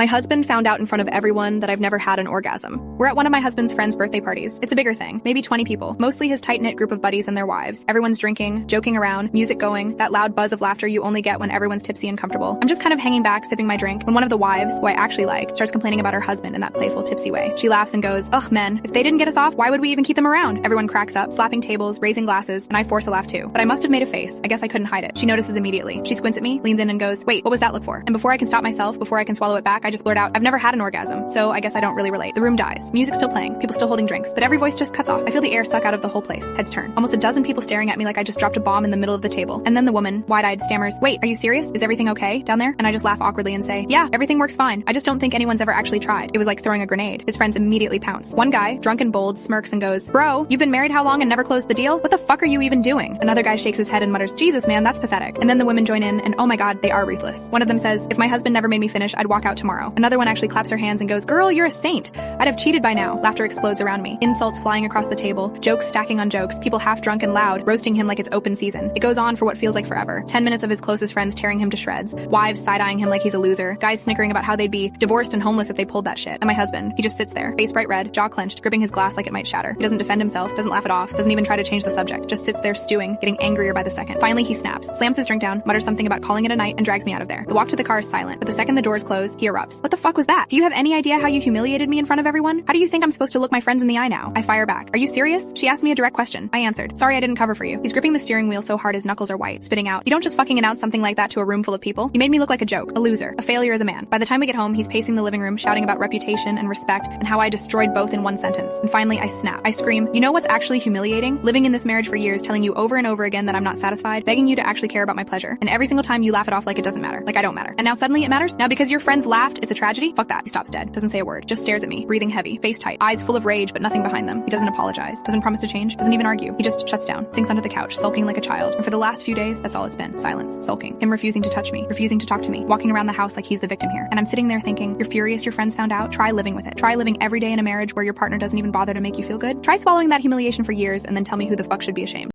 My husband found out in front of everyone that I've never had an orgasm. We're at one of my husband's friends' birthday parties. It's a bigger thing, maybe 20 people, mostly his tight-knit group of buddies and their wives. Everyone's drinking, joking around, music going, that loud buzz of laughter you only get when everyone's tipsy and comfortable. I'm just kind of hanging back, sipping my drink, when one of the wives, who I actually like, starts complaining about her husband in that playful, tipsy way. She laughs and goes, "Ugh, men, if they didn't get us off, why would we even keep them around?" Everyone cracks up, slapping tables, raising glasses, and I force a laugh too. But I must have made a face. I guess I couldn't hide it. She notices immediately. She squints at me, leans in and goes, "Wait, what was that look for?" And before I can stop myself, before I can swallow it back, I just blurt out, "I've never had an orgasm, so I guess I don't really relate." The room dies. Music's still playing, people still holding drinks, but every voice just cuts off. I feel the air suck out of the whole place. Heads turn. Almost a dozen people staring at me like I just dropped a bomb in the middle of the table. And then the woman, wide-eyed, stammers, "Wait, are you serious? Is everything okay down there?" And I just laugh awkwardly and say, "Yeah, everything works fine. I just don't think anyone's ever actually tried." It was like throwing a grenade. His friends immediately pounce. One guy, drunk and bold, smirks and goes, "Bro, you've been married how long and never closed the deal? What the fuck are you even doing?" Another guy shakes his head and mutters, "Jesus, man, that's pathetic." And then the women join in, and oh my god, they are ruthless. One of them says, "If my husband never made me finish, I'd walk out tomorrow." Another one actually claps her hands and goes, "Girl, you're a saint. I'd have cheated by now." Laughter explodes around me. Insults flying across the table, jokes stacking on jokes, people half drunk and loud, roasting him like it's open season. It goes on for what feels like forever. 10 minutes of his closest friends tearing him to shreds, wives side-eyeing him like he's a loser, guys snickering about how they'd be divorced and homeless if they pulled that shit. And my husband, he just sits there, face bright red, jaw clenched, gripping his glass like it might shatter. He doesn't defend himself, doesn't laugh it off, doesn't even try to change the subject, just sits there stewing, getting angrier by the second. Finally, he snaps, slams his drink down, mutters something about calling it a night, and drags me out of there. The walk to the car is silent, but the second the doors close, he erupts. "What the fuck was that? Do you have any idea how you humiliated me in front of everyone? How do you think I'm supposed to look my friends in the eye now?" I fire back. "Are you serious?" She asked me a direct question. I answered, "Sorry I didn't cover for you." He's gripping the steering wheel so hard his knuckles are white, spitting out, "You don't just fucking announce something like that to a room full of people. You made me look like a joke, a loser, a failure as a man." By the time we get home, he's pacing the living room, shouting about reputation and respect and how I destroyed both in one sentence. And finally, I snap. I scream, "You know what's actually humiliating? Living in this marriage for years, telling you over and over again that I'm not satisfied, begging you to actually care about my pleasure. And every single time you laugh it off like it doesn't matter, like I don't matter. And now suddenly it matters? Now because your friends laughed, it's a tragedy? Fuck that." He stops dead, doesn't say a word, just stares at me, breathing heavy, face tight, eyes full of rage but nothing behind them. He doesn't apologize, doesn't promise to change, doesn't even argue. He just shuts down, sinks under the couch, sulking like a child. And for the last few days, that's all it's been. Silence, sulking, him refusing to touch me, refusing to talk to me, walking around the house like he's the victim here. And I'm sitting there thinking, you're furious your friends found out? Try living with it. Try living every day in a marriage where your partner doesn't even bother to make you feel good. Try swallowing that humiliation for years and then tell me who the fuck should be ashamed.